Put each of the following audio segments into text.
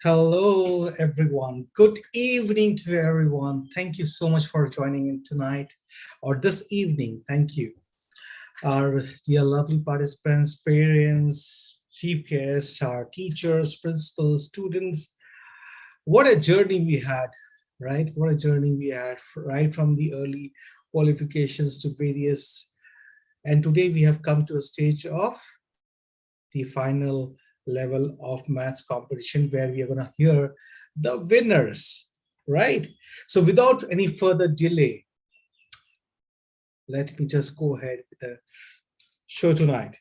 Hello, everyone. Good evening to everyone. Thank you so much for joining in tonight or this evening. Thank you. Our dear lovely participants, parents, chief guests, our teachers, principals, students. What a journey we had, right? What a journey we had, right from the early qualifications to various. And today we have come to a stage of the final level of maths competition where we are going to hear the winners, right? So without any further delay, let me just go ahead with the show tonight.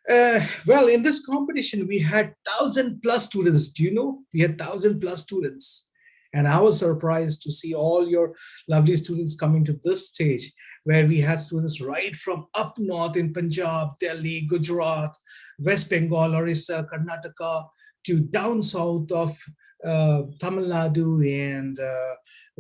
Well, in this competition, we had 1,000 plus students. Do you know? We had 1,000 plus students. And I was surprised to see all your lovely students coming to this stage where we had students right from up north in Punjab, Delhi, Gujarat, West Bengal, Orissa, Karnataka, to down south of Tamil Nadu and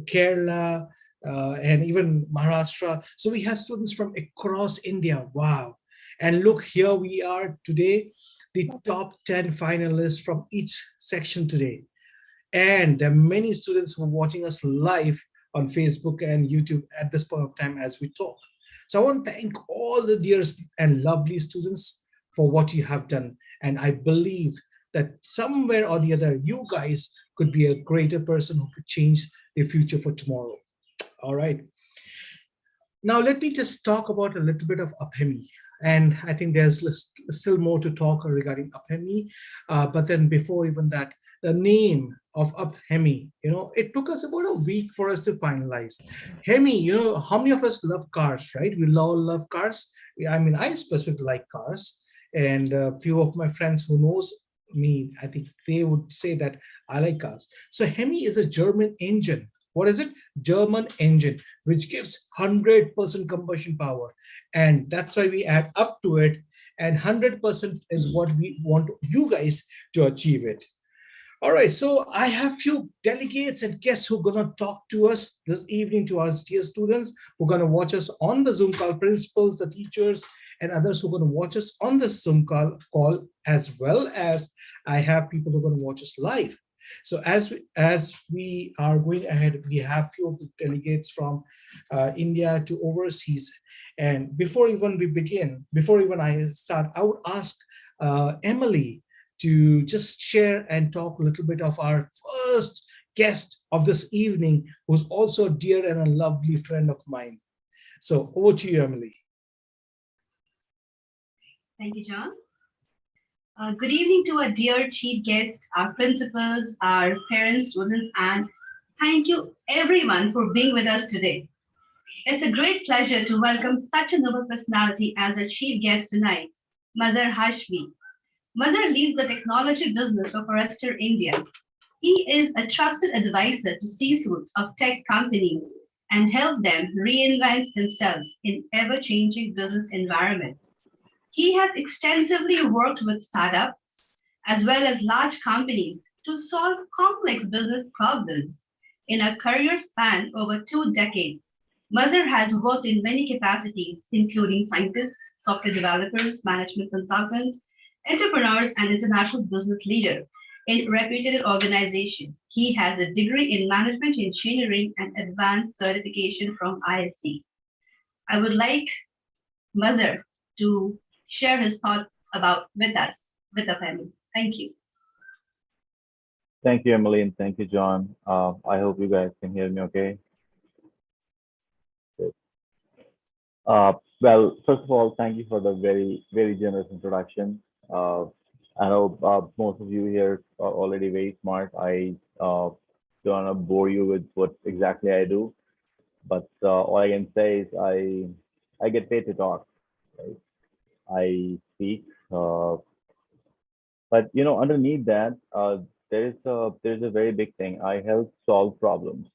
Kerala and even Maharashtra. So we have students from across India. Wow. And look, here we are today, the top 10 finalists from each section today. And there are many students who are watching us live on Facebook and YouTube at this point of time as we talk. So I want to thank all the dear and lovely students for what you have done. And I believe that somewhere or the other, you guys could be a greater person who could change the future for tomorrow. All right. Now, let me just talk about a little bit of Aphemi. And I think there's still more to talk regarding Aphemi. But then before even that, the name of Aphemi, it took us about a week for us to finalize. Hemi, how many of us love cars, right? We all love cars. I mean, I specifically like cars. And a few of my friends who knows me, I think they would say that I like cars. So Hemi is a German engine. What is it? German engine, which gives 100% combustion power. And that's why we add up to it. And 100% is what we want you guys to achieve it. All right, so I have few delegates and guests who are going to talk to us this evening, to our dear students who are going to watch us on the Zoom call, principals, the teachers, and others who are going to watch us on the Zoom call, as well as I have people who are going to watch us live. So as we are going ahead, we have few of the delegates from India to overseas. And before even we begin, before even I start, I would ask Emily to just share and talk a little bit of our first guest of this evening, who's also a dear and a lovely friend of mine. So over to you, Emily. Thank you, John. Good evening to our dear chief guests, our principals, our parents, students, and thank you everyone for being with us today. It's a great pleasure to welcome such a noble personality as our chief guest tonight, Mazhar Hashmi. Mazhar leads the technology business of Forrester India. He is a trusted advisor to C-suite of tech companies and help them reinvent themselves in ever-changing business environment. He has extensively worked with startups as well as large companies to solve complex business problems. In a career span over 2 decades, Mother has worked in many capacities, including scientist, software developers, management consultant, entrepreneurs, and international business leader in reputed organization. He has a degree in management engineering and advanced certification from ISC. I would like Mother to share his thoughts about with us, with the family. Thank you. Thank you, Emily, and thank you, John. I hope you guys can hear me okay. Good. Well, first of all, thank you for the very, very generous introduction. I know most of you here are already very smart. I don't want to bore you with what exactly I do, but all I can say is I get paid to talk. Right? I speak, but underneath that, there's a very big thing. I help solve problems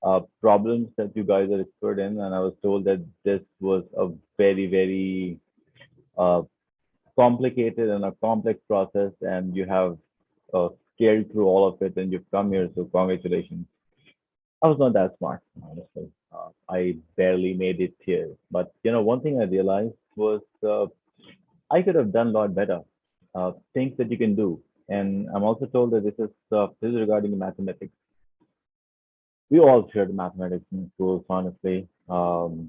that you guys are expert in, and I was told that this was a very, very uh, complicated and a complex process, and you have scaled through all of it, and you've come here. So congratulations. I was not that smart, honestly. I barely made it here. But one thing I realized was I could have done a lot better. Things that you can do, And I'm also told that this is regarding mathematics. We all shared mathematics in schools, honestly. The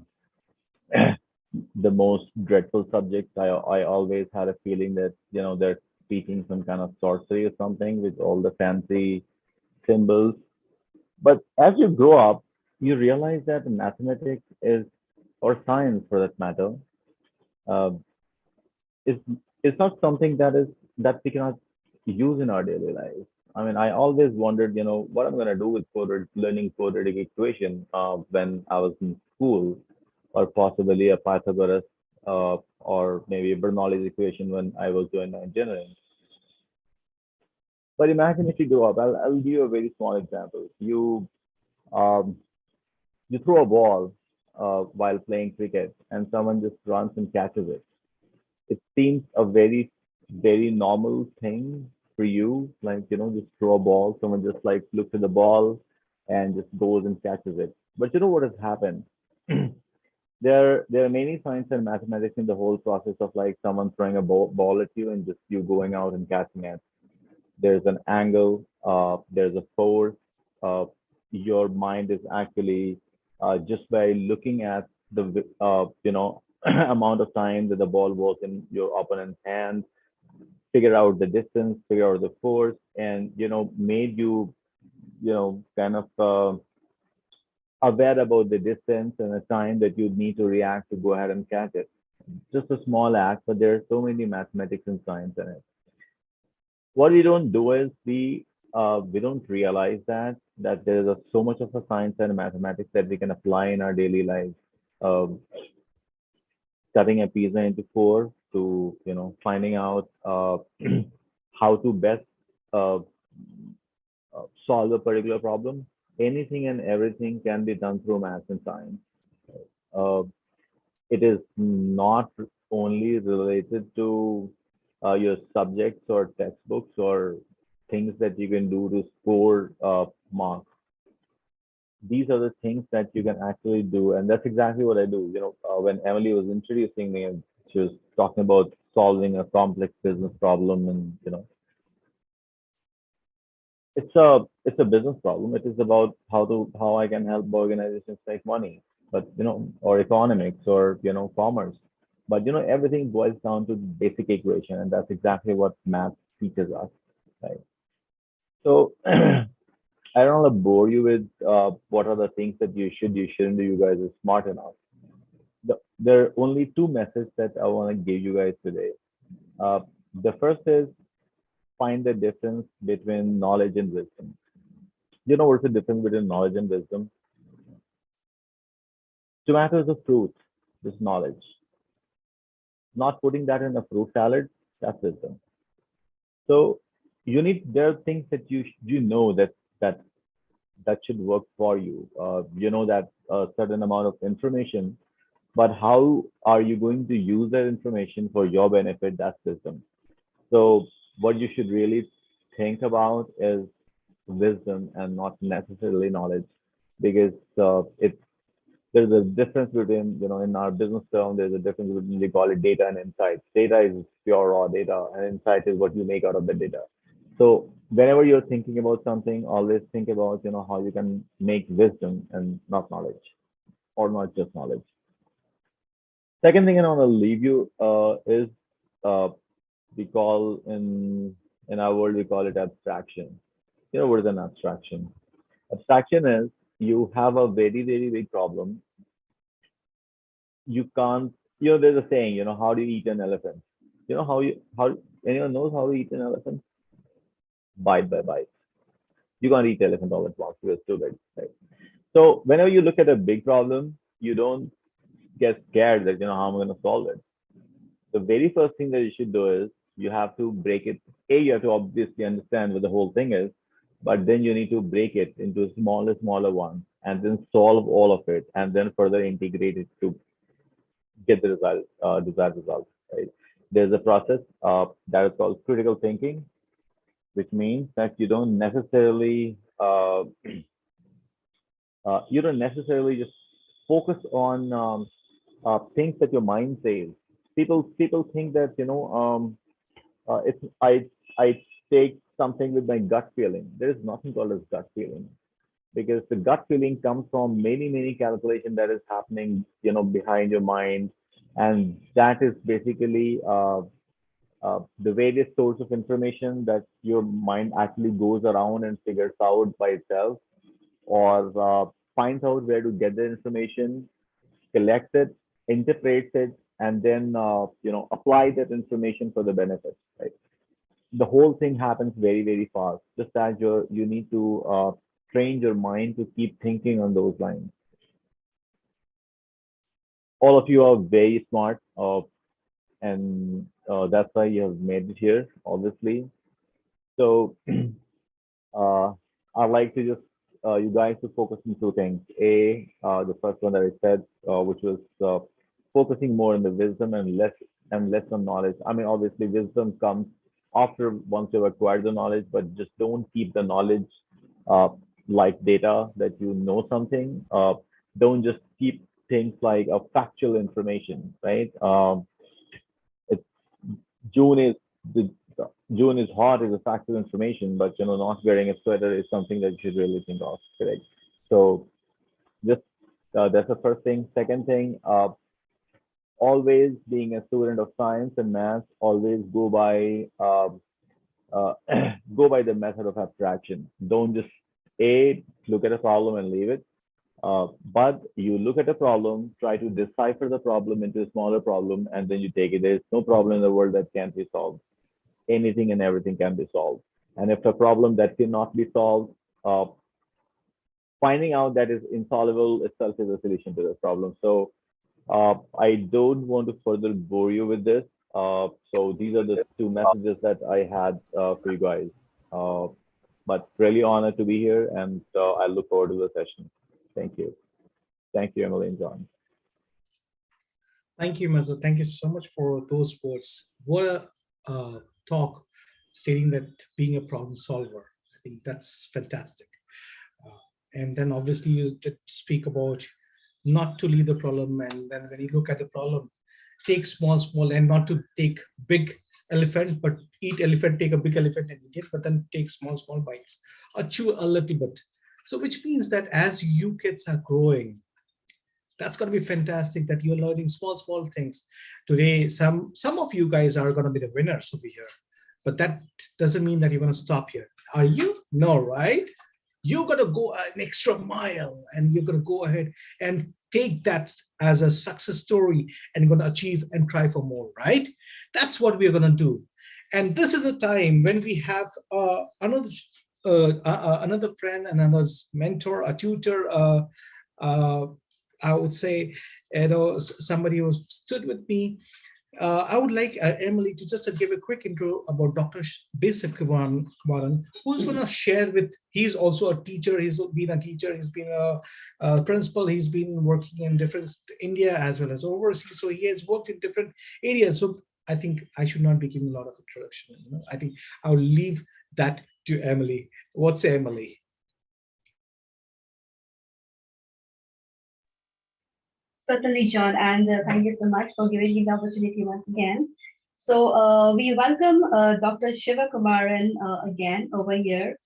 most dreadful subjects. I always had a feeling that they're teaching some kind of sorcery or something with all the fancy symbols. But as you grow up, you realize that mathematics is, or science for that matter, uh, is not something that we cannot use in our daily lives. I mean, I always wondered, what I'm going to do with learning quadratic equation when I was in school, or possibly a Pythagoras or maybe a Bernoulli's equation when I was doing my engineering. But imagine if you grow up. I'll give you a very small example. Um, you throw a ball while playing cricket, and someone just runs and catches it. It seems a very normal thing for you, like just throw a ball. Someone just like looks at the ball and just goes and catches it. But you know what has happened? There are many science and mathematics in the whole process of like someone throwing a ball at you and just you going out and catching it. There's an angle, there's a force. Uh, your mind is actually just by looking at the amount of time that the ball was in your opponent's hand, figure out the distance, figure out the force, and made you kind of aware about the distance and the time that you need to react to go ahead and catch it. Just a small act, but there are so many mathematics and science in it. What we don't do is we don't realize that there is so much of a science and mathematics that we can apply in our daily lives. Um, Cutting a pizza into four to finding out how to best uh, solve a particular problem. Anything and everything can be done through math and science. Uh, it is not only related to your subjects or textbooks or things that you can do to score marks. These are the things that you can actually do, and that's exactly what I do. When Emily was introducing me, and she was talking about solving a complex business problem, and it's a business problem. It is about how I can help organizations make money, but or economics or commerce. But everything boils down to basic equation, and that's exactly what math teaches us, right? So I don't want to bore you with what are the things that you shouldn't do. You guys are smart enough. There are only two messages that I want to give you guys today. Uh, the first is find the difference between knowledge and wisdom. You know what's the difference between knowledge and wisdom? Tomato is a fruit, this knowledge. Not putting that in a fruit salad, that's wisdom. So there are things that you know that that should work for you. You know that a certain amount of information, but how are you going to use that information for your benefit? That's wisdom. So what you should really think about is wisdom and not necessarily knowledge, because there's a difference between, in our business term, there's a difference between, we call it data and insights. Data is pure raw data, and insight is what you make out of the data. So whenever you're thinking about something, always think about, how you can make wisdom and not knowledge, or not just knowledge. Second thing I want to leave you is uh, we call in our world we call it abstraction. You know what is an abstraction? Abstraction is you have a very big problem. You can't. There's a saying. How do you eat an elephant? How anyone knows how to eat an elephant? Bite by bite. You can't eat elephant all at once because it's too big, right? So whenever you look at a big problem, you don't get scared that how I'm going to solve it. The very first thing that you should do is you have to break it. You have to obviously understand what the whole thing is, but then you need to break it into smaller ones and then solve all of it and then further integrate it to get the desired result. Right? There's a process that is called critical thinking, which means that you don't necessarily just focus on things that your mind says. People think that it's I take something with my gut feeling. There is nothing called as gut feeling, because the gut feeling comes from many calculation that is happening, behind your mind, and that is basically the various source of information that your mind actually goes around and figures out by itself, or finds out where to get the information, collects it, interprets it, and then apply that information for the benefit. Right? The whole thing happens very fast. Just as you need to train your mind to keep thinking on those lines. All of you are very smart, and that's why you have made it here, obviously. So uh, I'd like to just you guys to focus on two things. The first one that I said, which was focusing more on the wisdom and less on knowledge. I mean, obviously, wisdom comes after once you've acquired the knowledge, but just don't keep the knowledge uh, like data that you know something. Don't just keep things like a factual information, right? It's June is the June is hot is a factual information, but not wearing a sweater is something that you should really think of, correct? So just that's the first thing. Second thing, always being a student of science and math, always uh, go by the method of abstraction. Don't just look at a problem and leave it. But you look at a problem, try to decipher the problem into a smaller problem, and then you take it. There's no problem in the world that can't be solved. Anything and everything can be solved. And if a problem that cannot be solved, uh, finding out that is insoluble itself is a solution to the problem. So I don't want to further bore you with this. So these are the two messages that I had for you guys. Uh, but really honored to be here, and I look forward to the session. Thank you. Thank you, Emily and John. Thank you, Mazur. Thank you so much for those words. What a talk stating that being a problem solver. I think that's fantastic. And then obviously you did speak about not to leave the problem, and then when you look at the problem, take small, and not to take big elephant, but eat elephant, take a big elephant and eat it, but then take small bites or chew a little bit. So which means that as you kids are growing, that's going to be fantastic that you're learning small things today. Some of you guys are going to be the winners over here, but that doesn't mean that you're going to stop here. Are you? No, right? You're going to go an extra mile, and you're going to go ahead and take that as a success story, and you're going to achieve and try for more, right? That's what we're going to do. And this is a time when we have another friend, another mentor, a tutor, uh, I would say, somebody who stood with me. I would like Emily to just give a quick intro about Dr. Desip Kumaran, who's going to share with. He's also a teacher. He's been a teacher. He's been a principal. He's been working in different India as well as overseas. So he has worked in different areas. So I think I should not be giving a lot of introduction. I think I'll leave that to Emily. What's Emily? Certainly, John, and thank you so much for giving me the opportunity once again. So we welcome Dr. Shiva Kumaran again over here.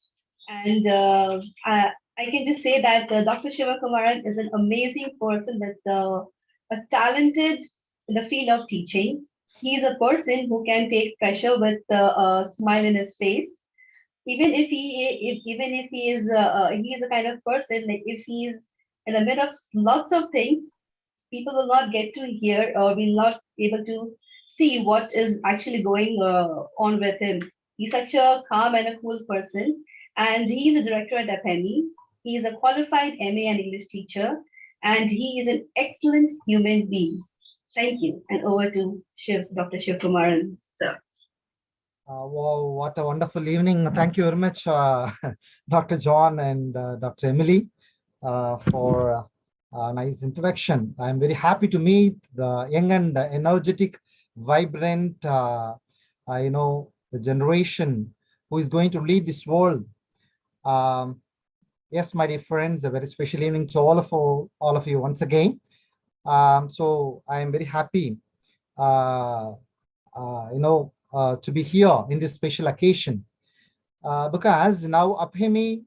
And I can just say that Dr. Shiva Kumaran is an amazing person with a talented in the field of teaching. He's a person who can take pressure with a smile in his face. Even if he is a kind of person, like if he's in the middle of lots of things, people will not get to hear or will not able to see what is actually going on with him. He's such a calm and a cool person, and he's a director at FME. He is a qualified MA and English teacher, and he is an excellent human being. Thank you, and over to Dr. Shiv Kumaran, sir. Wow, what a wonderful evening. Thank you very much, Dr. John and Dr. Emily, for a nice introduction. I'm very happy to meet the young and energetic, vibrant, the generation who is going to lead this world. Yes, my dear friends, a very special evening to all of you once again. So I am very happy, to be here in this special occasion. because now Abhemi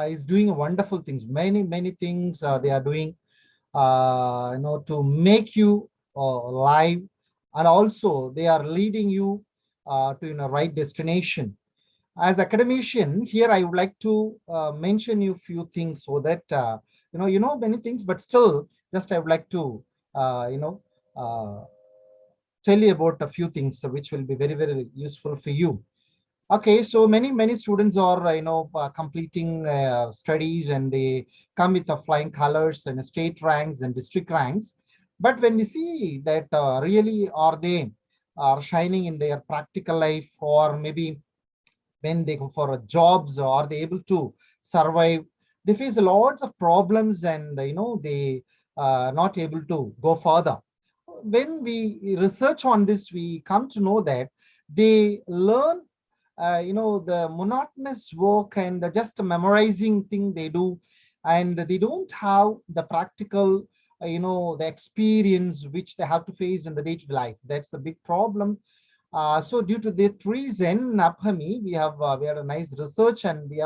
is doing wonderful things. Many things they are doing, to make you live, and also they are leading you to right destination. As academician here, I would like to mention you few things so that many things, but still, just I would like to uh, tell you about a few things which will be very useful for you. Okay, so many students are completing studies, and they come with the flying colors and state ranks and district ranks. But when we see that really are they are shining in their practical life, or maybe when they go for jobs, or are they able to survive, they face lots of problems, and they not able to go further. When we research on this, we come to know that they learn the monotonous work and just a memorizing thing they do, and they don't have the practical the experience which they have to face in the day-to-day life. That's a big problem. So due to that reason, Naphami, we had a nice research, and we have